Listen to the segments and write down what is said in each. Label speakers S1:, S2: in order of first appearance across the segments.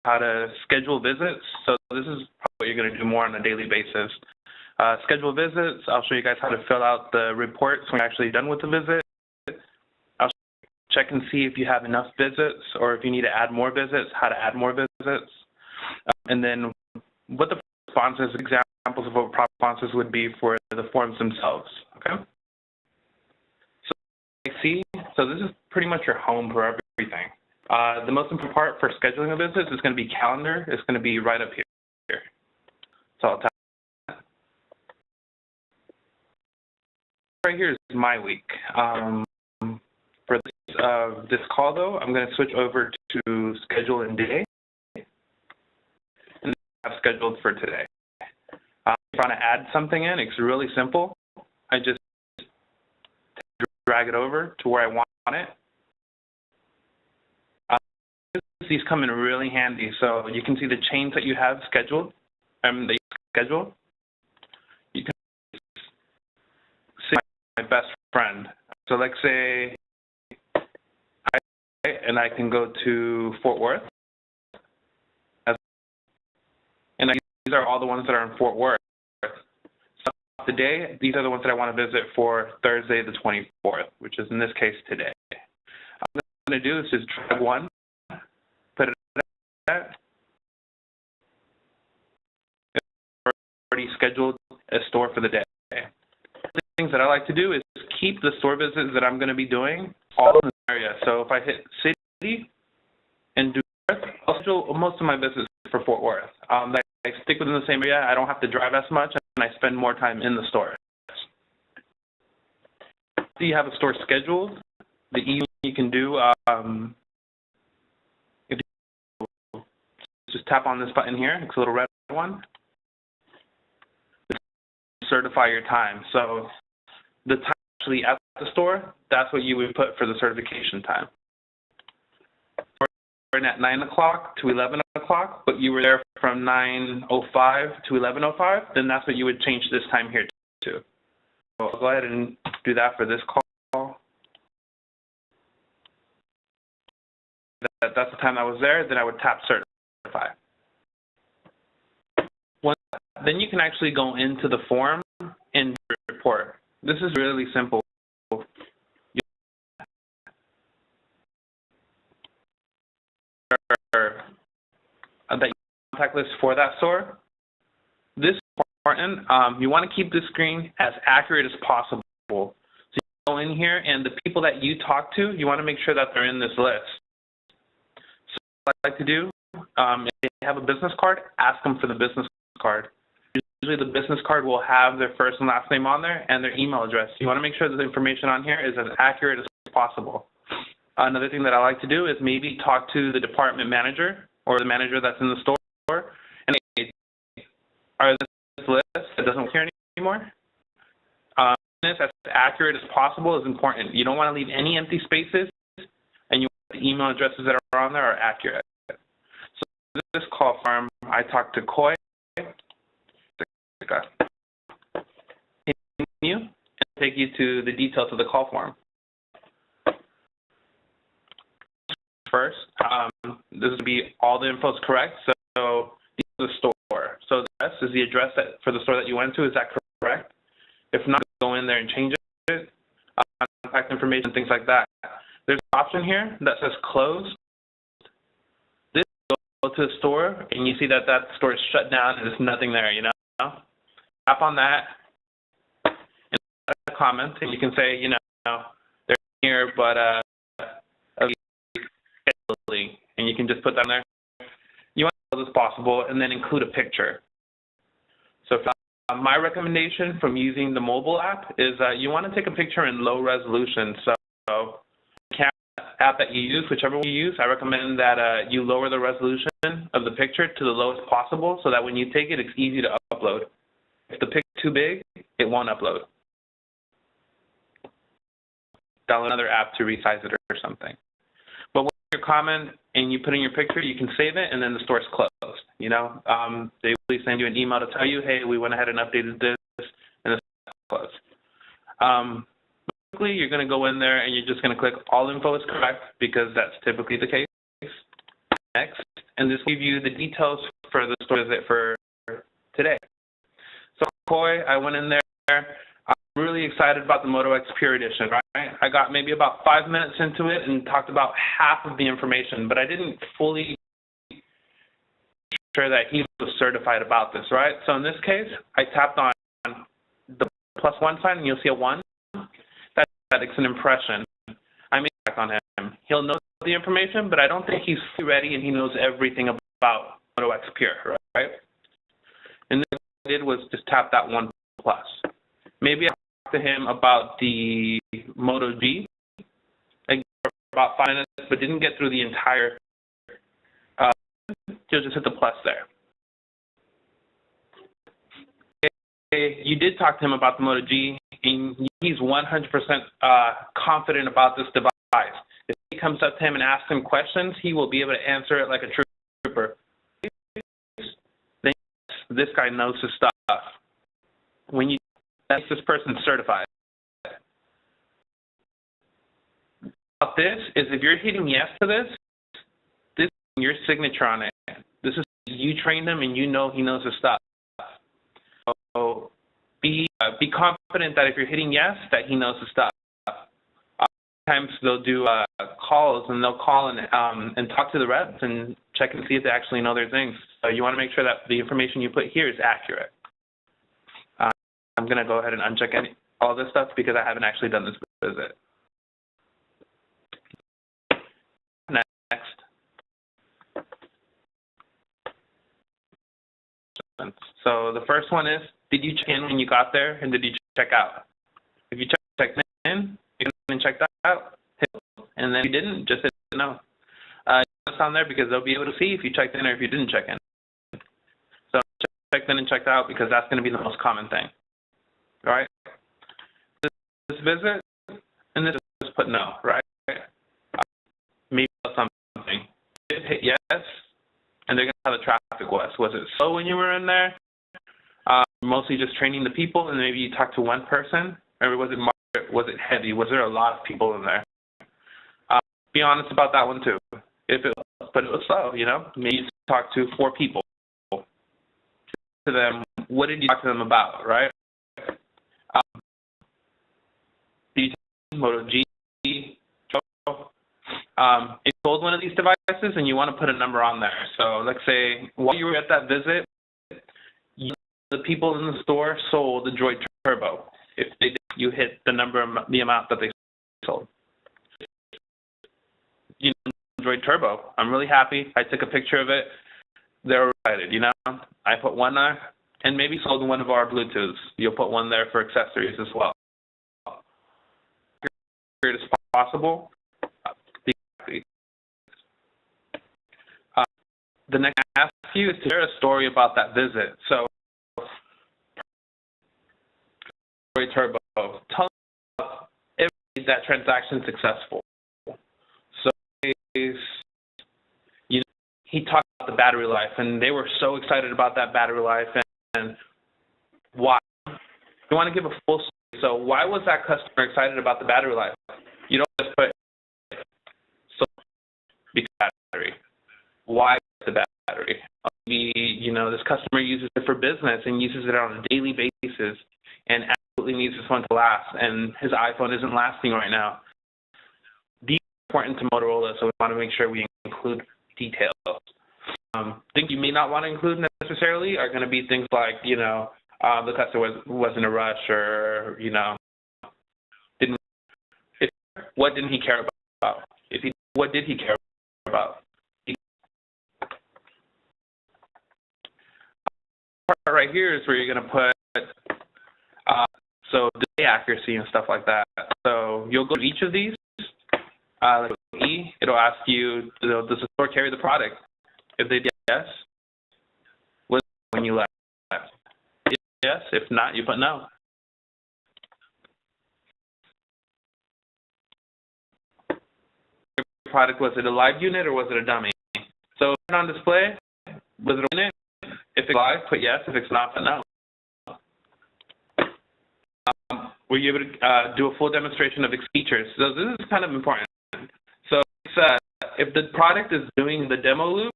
S1: how to schedule visits. So this is probably what you're going to do more on a daily basis. Schedule visits. I'll show you guys how to fill out the reports when you're actually done with the visit. I'll check and see if you have enough visits or if you need to add more visits, how to add more visits. And then what the responses, examples of what responses would be for the forms themselves, okay? So this is pretty much your home for everything. The most important part for scheduling a visit is going to be calendar. It's going to be right up here. So I'll tap that. Right here is my week. For this call, though, I'm going to switch over to schedule and day. And I have scheduled for today. If I want to add something in, it's really simple. I just drag it over to where I want it. These come in really handy. So you can see the chains that you have scheduled, You can see my best friend. So let's say, and I can go to Fort Worth. And these are all the ones that are in Fort Worth. So today, these are the ones that I want to visit for Thursday the 24th, which is in this case today. What I'm going to do is just drag one, put it at already scheduled a store for the day. The things that I like to do is keep the store visits that I'm going to be doing all in this area. So if I hit city and do Worth, I'll schedule most of my visits for Fort Worth. I stick within the same area. I don't have to drive as much, and I spend more time in the store. So you have a store scheduled. The easiest you can do, if you just tap on this button here, it's a little red one. Certify your time. So the time actually at the store, that's what you would put for the certification time. At 9 o'clock to 11 o'clock, but you were there from 9:05 to 11:05, then that's what you would change this time here to. So I'll go ahead and do that for this call. That's the time I was there, then I would tap certify. Then you can actually go into the form and report. This is really simple. That contact list for that store. This is important. You want to keep this screen as accurate as possible. So you go in here, and the people that you talk to, you want to make sure that they're in this list. So what I like to do, if they have a business card, ask them for the business card. Usually the business card will have their first and last name on there and their email address. You want to make sure that the information on here is as accurate as possible. Another thing that I like to do is maybe talk to the department manager or the manager that's in the store, and are this list that doesn't work here anymore? This as accurate as possible is important. You don't want to leave any empty spaces, and you want the email addresses that are on there are accurate. So this call form, I talked to Coy. Continue and take you to the details of the call form. First, this would be all the info is correct. So this is the store. So this is the address for the store that you went to. Is that correct? If not, go in there and change it. Contact information, things like that. There's an option here that says closed. This go to the store and you see that that store is shut down and there's nothing there. You know, tap on that and a comment, and you can say, you know, they're here, but and you can just put that in there. You want to as possible, and then include a picture. So my recommendation from using the mobile app is you want to take a picture in low resolution. So the camera app that you use, whichever one you use, I recommend that you lower the resolution of the picture to the lowest possible so that when you take it, it's easy to upload. If the picture is too big, it won't upload. Download another app to resize it or something. But when you comment and you put in your picture, you can save it, and then the store is closed. You know, they will send you an email to tell you, hey, we went ahead and updated this, and the store is closed. Basically, you're going to go in there, and you're just going to click all info is correct because that's typically the case. Next, and this will give you the details for the store visit for today. So Koi, I went in there. I'm really excited about the Moto X Pure Edition, right? I got maybe about 5 minutes into it and talked about half of the information, but I didn't fully sure that he was certified about this, right? So in this case, I tapped on the +1 sign, and you'll see a 1. That it's an impression. I made back on him. He'll know the information, but I don't think he's fully ready and he knows everything about Moto X Pure, right? And then what I did was just tap that 1+. Maybe I talked to him about the Moto G, like for about 5 minutes, but didn't get through the entire. You'll just hit the plus there. Okay, you did talk to him about the Moto G, and he's 100% confident about this device. If he comes up to him and asks him questions, he will be able to answer it like a trooper. This guy knows his stuff. When you ask this person certified. About this is if you're hitting yes to this is your signature on it. This is you trained him and you know he knows his stuff. So be confident that if you're hitting yes, that he knows his stuff. Sometimes they'll do calls and they'll call and talk to the reps and check and see if they actually know their things. So you want to make sure that the information you put here is accurate. I'm going to go ahead and uncheck all this stuff because I haven't actually done this visit. Next. So the first one is, did you check in when you got there and did you check out? If you checked in, you can check out, and then if you didn't, just hit no. It's on there because they'll be able to see if you checked in or if you didn't check in. So checked in and checked out because that's going to be the most common thing. All right? This visit, and this just put no, right? Maybe something. You hit yes, and they're going to know how the traffic was. Was it slow when you were in there? Mostly just training the people, and maybe you talked to one person? Or was it heavy? Was there a lot of people in there? Be honest about that one too. But it was slow, you know. Maybe you talked to 4 people. To them, what did you talk to them about, right? Did you talk Moto G? If you sold one of these devices and you want to put a number on there. So let's say while you were at that visit, the people in the store sold the Droid Turbo. If they did, you hit the amount that they sold. You know, Droid Turbo. I'm really happy. I took a picture of it. They're excited, you know. I put one there, and maybe sold one of our Bluetooths. You'll put one there for accessories as well. As possible. The next I ask you is to share a story about that visit. So, Droid Turbo. Tell them if that transaction successful. So, he talked about the battery life, and they were so excited about that battery life, and why. You want to give a full story. So, why was that customer excited about the battery life? You don't just put so battery. Why the battery? Maybe, you know, this customer uses it for business and uses it on a daily basis and absolutely needs this one to last, and his iPhone isn't lasting right now. These are important to Motorola, so we want to make sure we include details. Things you may not want to include necessarily are going to be things like, you know, the customer was in a rush, or, you know, what didn't he care about? What did he care about? Part right here is where you're going to put so display accuracy and stuff like that. So you'll go to each of these. Like E, it'll ask you, does the store carry the product? If they did yes, when you left. If yes, if not, you put no. Product, was it a live unit or was it a dummy? So on display, was it a unit? If it's live, put yes. If it's not, put no. Were you able to do a full demonstration of its features? So this is kind of important. So it's, if the product is doing the demo loop,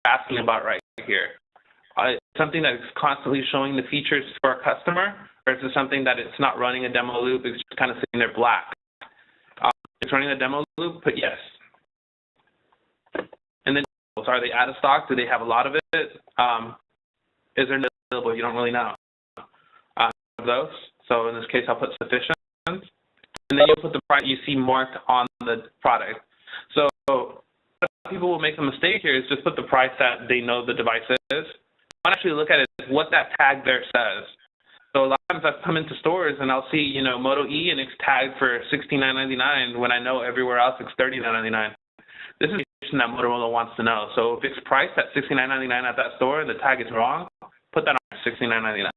S1: asking about right here. Something that's constantly showing the features to our customer, or is it something that it's not running a demo loop, it's just kind of sitting there black? It's running a demo loop, put yes. And then, are they out of stock? Do they have a lot of it? Is there available? You don't really know. Those. So in this case, I'll put sufficient. And then you'll put the price you see marked on the product. So people will make a mistake here is just put the price that they know the device is. I want to actually look at it what that tag there says. So a lot of times I've come into stores and I'll see, Moto E and it's tagged for $69.99 when I know everywhere else it's $39.99. This is information that Motorola wants to know. So if it's priced at $69.99 at that store and the tag is wrong, put that on $69.99.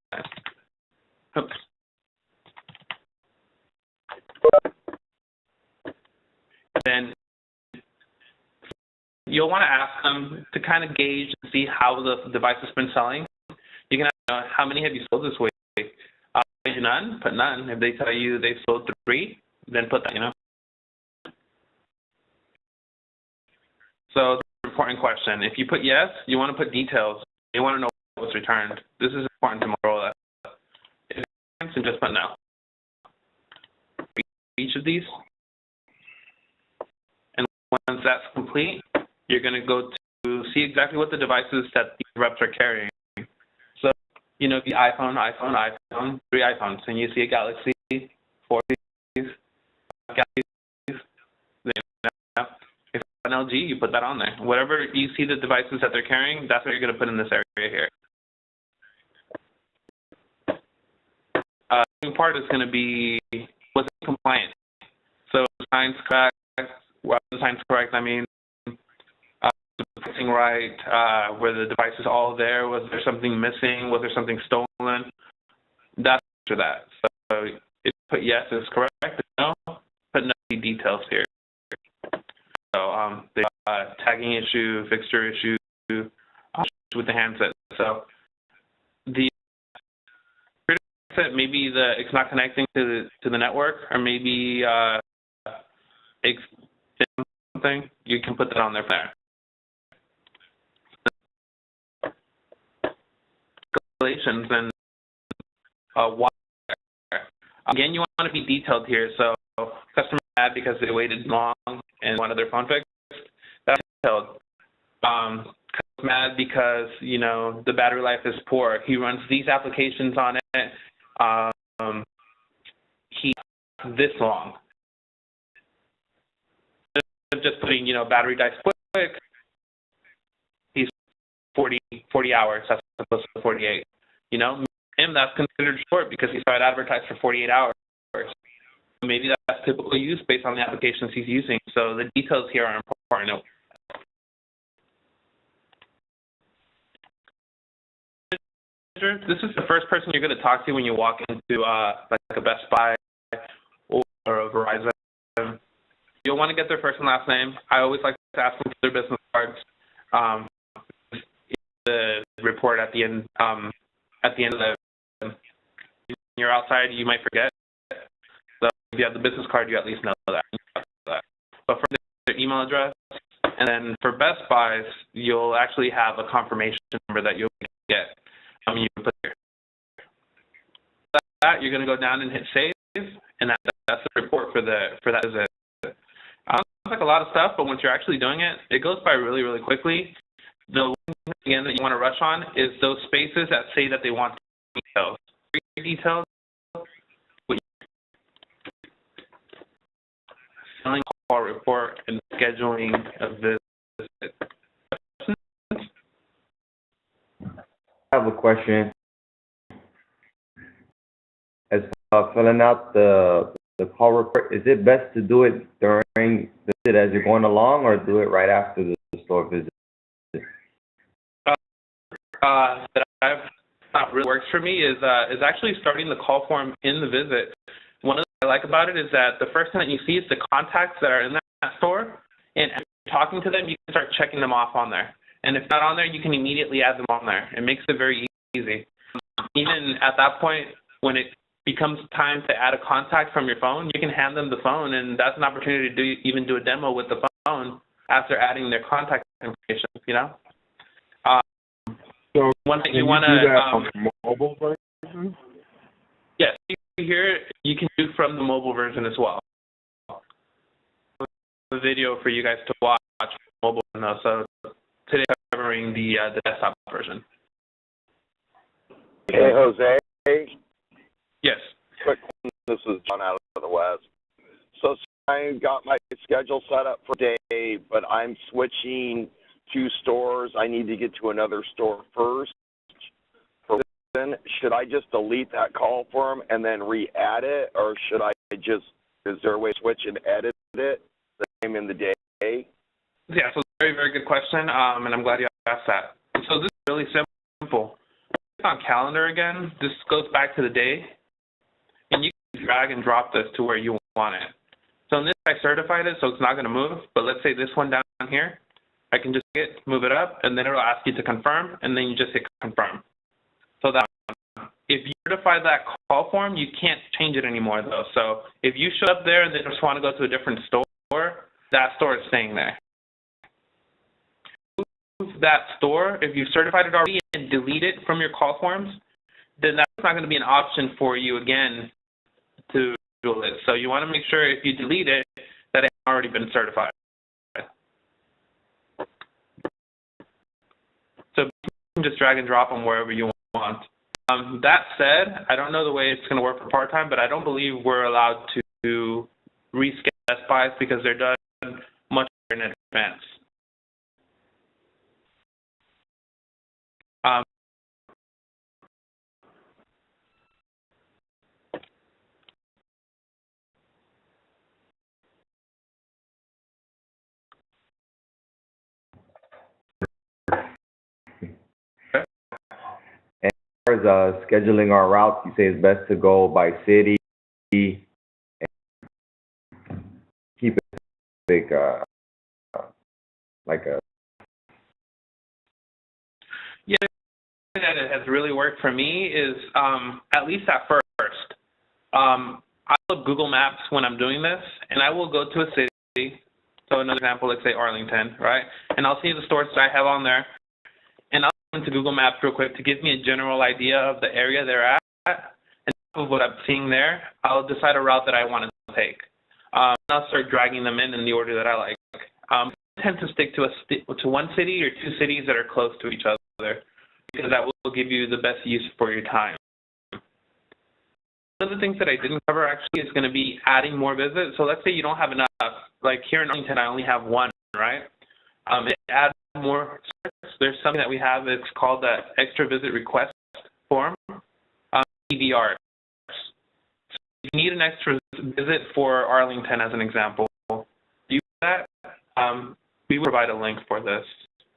S1: Oops. Then you'll want to ask them to kind of gauge and see how the device has been selling. You can ask, how many have you sold this way? None, put none. If they tell you they've sold 3, then put that, So that's an important question. If you put yes, you want to put details. You want to know what was returned. This is important to Motorola. If it's and just put no. Each of these. And once that's complete, you're going to go to see exactly what the devices that these reps are carrying. So, if you iPhone, 3 iPhones, and you see a Galaxy, 4 Galaxies, if it's an LG, you put that on there. Whatever you see the devices that they're carrying, that's what you're going to put in this area here. The part is going to be, was it compliant? So signs correct. Well, the signs correct, I mean, the pricing right, were the devices all there? Was there something missing? Was there something stolen? That's for that. So if you put yes is correct, no, put no details here. So the tagging issue, fixture issue with the handset. So the maybe it's not connecting to the network, or maybe it's something. You can put that on there. Calculations and why. Again, you want to be detailed here. So customer mad because they waited long and wanted their phone fixed. That's detailed. Customer mad because the battery life is poor. He runs these applications on it. He this long. Just putting battery dies quick. He's 40 hours as opposed to 48. And that's considered short because he started advertised for 48 hours. Maybe that's typical use based on the applications he's using. So the details here are important. This is the first person you're going to talk to when you walk into like a Best Buy or a Verizon. You'll want to get their first and last name. I always like to ask them for their business cards. The report at the end of the. When you're outside, you might forget. So if you have the business card, you at least know that. But for their email address, and then for Best Buys, you'll actually have a confirmation number that you'll get. You put there. That you're going to go down and hit save, and that's the report for that visit. Sounds like a lot of stuff, but once you're actually doing it, it goes by really, really quickly. The one thing, again, that you want to rush on is those spaces that say that they want details. Details. Selling call report and scheduling a visit.
S2: I have a question. As filling out the call report, is it best to do it during the visit as you're going along, or do it right after the store visit?
S1: That I've not really works for me is actually starting the call form in the visit. One of the things I like about it is that the first thing that you see is the contacts that are in that store, and as you're talking to them, you can start checking them off on there. And if not on there, you can immediately add them on there. It makes it very easy. Even at that point, when it becomes time to add a contact from your phone, you can hand them the phone, and that's an opportunity to even do a demo with the phone after adding their contact information,
S3: So
S1: one thing
S3: can
S1: you want
S3: do that
S1: to,
S3: on the mobile version?
S1: yes, here you can do from the mobile version as well. The video for you guys to watch mobile, so today I'm covering the desktop version.
S4: Hey, Jose.
S1: Yes.
S4: Quick one. This is John out of the West. So I got my schedule set up for today, but I'm switching 2 stores. I need to get to another store first. Should I just delete that call form and then re-add it, or should I just, is there a way to switch and edit it the same in the day?
S1: Yeah, so very, very good question, and I'm glad you asked that. So this is really simple. Click on calendar again. This goes back to the day, and you can drag and drop this to where you want it. So in this, I certified it, so it's not going to move, but let's say this one down here, I can just move it up, and then it'll ask you to confirm, and then you just hit confirm. So that if you certify that call form, you can't change it anymore, though. So if you show up there and then just want to go to a different store, that store is staying there. Move that store, if you've certified it already and delete it from your call forms, then that's not going to be an option for you again to do it. So you want to make sure if you delete it, that it has already been certified. So you can just drag and drop them wherever you want. That said, I don't know the way it's going to work for part-time, but I don't believe we're allowed to reschedule Best Buys because they're done much in advance.
S2: As far as scheduling our routes, you say it's best to go by city and keep it big, like a.
S1: Yeah, that it has really worked for me is at least at first. I look Google Maps when I'm doing this, and I will go to a city. So another example, let's say Arlington, right? And I'll see the stores that I have on there, and I'll go into Google Maps real quick to give me a general idea of the area they're at, and of what I'm seeing there, I'll decide a route that I want to take. And I'll start dragging them in the order that I like. I tend to stick to one city or 2 cities that are close to each other, because that will give you the best use for your time. One of the things that I didn't cover actually is going to be adding more visits. So let's say you don't have enough. Like here in Arlington, I only have 1, right? Add more. There's something that we have. It's called the Extra Visit Request Form, EVR. So if you need an extra visit for Arlington, as an example, you that. We will provide a link for this.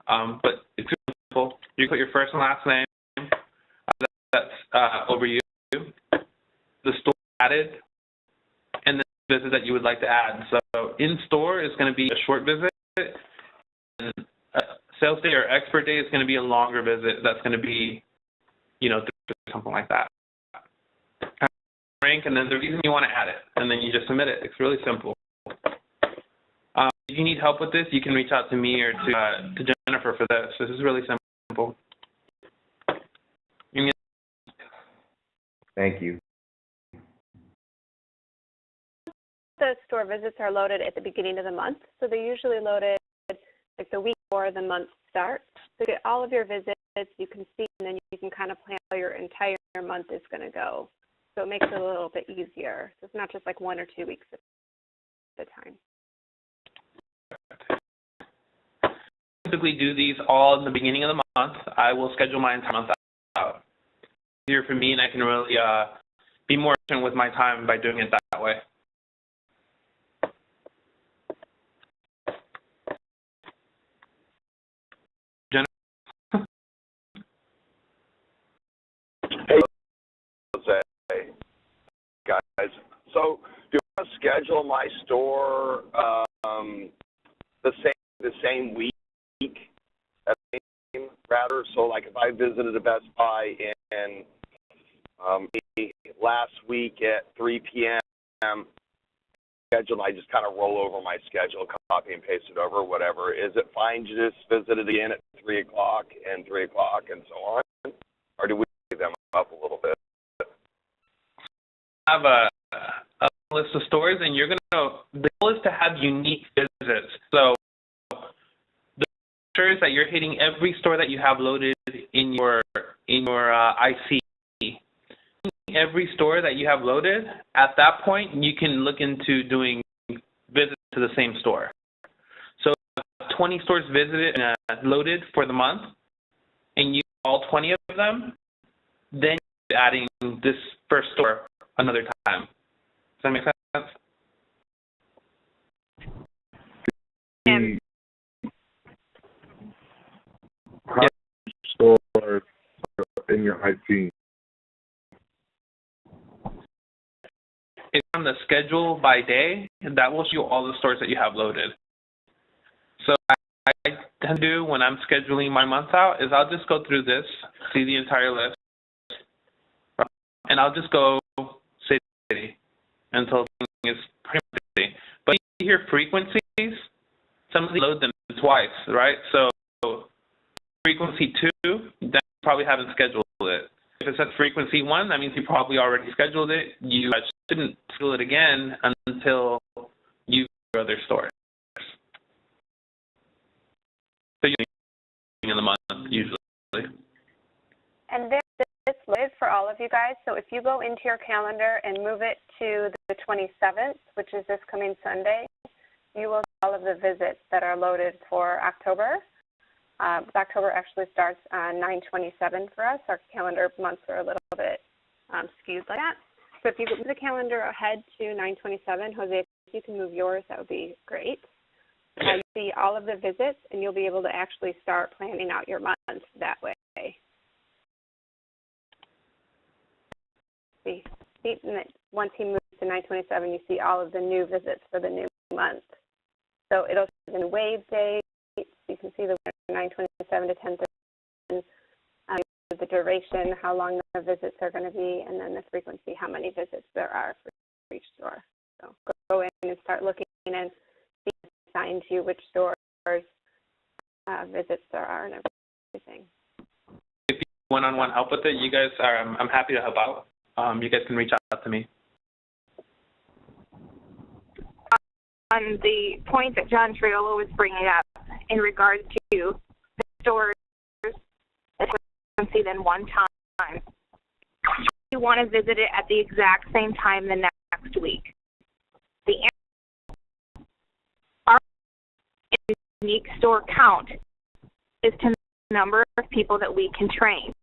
S1: But it's simple. You put your first and last name. That's over you. The store added, and the visit that you would like to add. So in store is going to be a short visit, and sales day or expert day is going to be a longer visit. That's going to be, something like that. Rank, and then the reason you want to add it, and then you just submit it. It's really simple. If you need help with this, you can reach out to me or to Jennifer for this. This is really simple.
S2: Thank you.
S5: The store visits are loaded at the beginning of the month, so they're usually loaded like the week before the month starts. So you get all of your visits, you can see, and then you can kind of plan how your entire month is going to go. So it makes it a little bit easier. So it's not just like 1 or 2 weeks at a time.
S1: Typically do these all in the beginning of the month. I will schedule my entire month out. It's easier for me, and I can really be more efficient with my time by doing it that way.
S4: Hey, Jose, guys. So do I schedule my store the same week? Rather, so like if I visited a Best Buy in last week at 3 p.m. schedule, I just kind of roll over my schedule, copy and paste it over, whatever. Is it fine to just visit it again at 3 o'clock and 3 o'clock and so on? Or do we leave them up a little bit?
S1: Have a list of stores, and the goal is to have unique visits. So the stores that you're hitting every store that you have loaded in your IC. Every store that you have loaded, at that point, you can look into doing visits to the same store. So 20 stores visited and loaded for the month, and you all 20 of them, then you're adding this first store another time. Does that make sense?
S3: How many stores in your IT?
S1: It's on the schedule by day, and that will show you all the stores that you have loaded. So I tend to do when I'm scheduling my months out is I'll just go through this, see the entire list, and I'll just go city until it's pretty much city. But you hear frequencies, somebody load them twice, right? So frequency 2, then you probably haven't scheduled it. If it's at frequency 1, that means you probably already scheduled it. You shouldn't schedule it again until you go to other stores. So you're in the month usually.
S5: And this live for all of you guys. So if you go into your calendar and move it to the 27th, which is this coming Sunday, you will see all of the visits that are loaded for October. October actually starts on 9/27 for us. Our calendar months are a little bit skewed like that. So if you move the calendar ahead to 9/27, Jose, if you can move yours, that would be great. You see all of the visits, and you'll be able to actually start planning out your month that way. See, and once he moves to 9/27, you see all of the new visits for the new month. So it'll show the wave dates. You can see the 9/27 to 10/30, the duration, how long the visits are going to be, and then the frequency, how many visits there are for each store. So go in and start looking and see assigned to you which stores visits there are and everything.
S1: If you want one-on-one help with it, you guys are. I'm happy to help out. You guys can reach out to me.
S6: On the point that John Triolo was bringing up in regard to the stores frequency than one time, you want to visit it at the exact same time the next week. Our unique store count is to the number of people that we can train.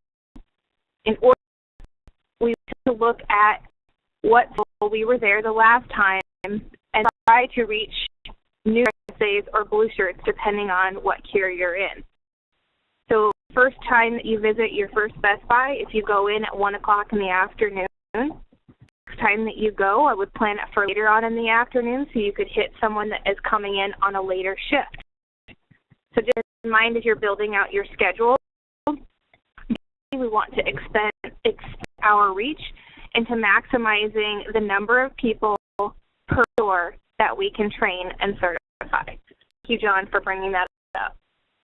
S6: In order, we to look at what we were there the last time and try to reach new RSAs or blue shirts depending on what tier you're in. So first time that you visit your first Best Buy, if you go in at 1 o'clock in the afternoon, next time that you go, I would plan it for later on in the afternoon so you could hit someone that is coming in on a later shift. So just in mind as you're building out your schedule, we want to expand our reach into maximizing the number of people per store that we can train and certify. Thank you, John, for bringing that up.